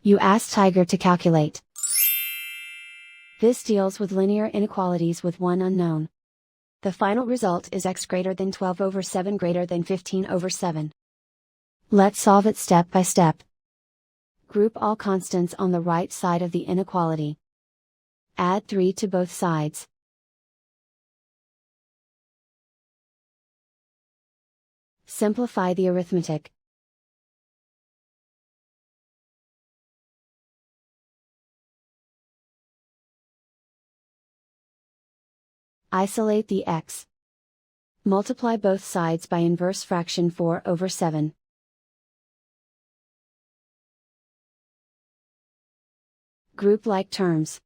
You ask Tiger to calculate. This deals with linear inequalities with one unknown. The final result is x greater than 12 over 7 greater than 15 over 7. Let's solve it step by step. Group all constants on the right side of the inequality. Add 3 to both sides. Simplify the arithmetic. Isolate the x. Multiply both sides by inverse fraction 4 over 7. Group like terms.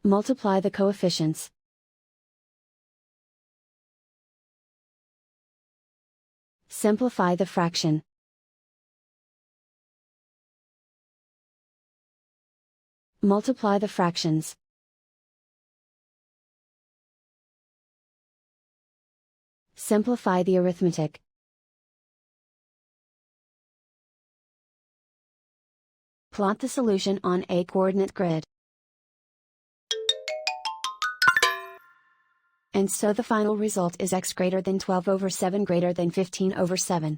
Multiply the coefficients. Simplify the fraction. Multiply the fractions. Simplify the arithmetic. Plot the solution on a coordinate grid. And so the final result is x greater than 12 over 7 greater than 15 over 7.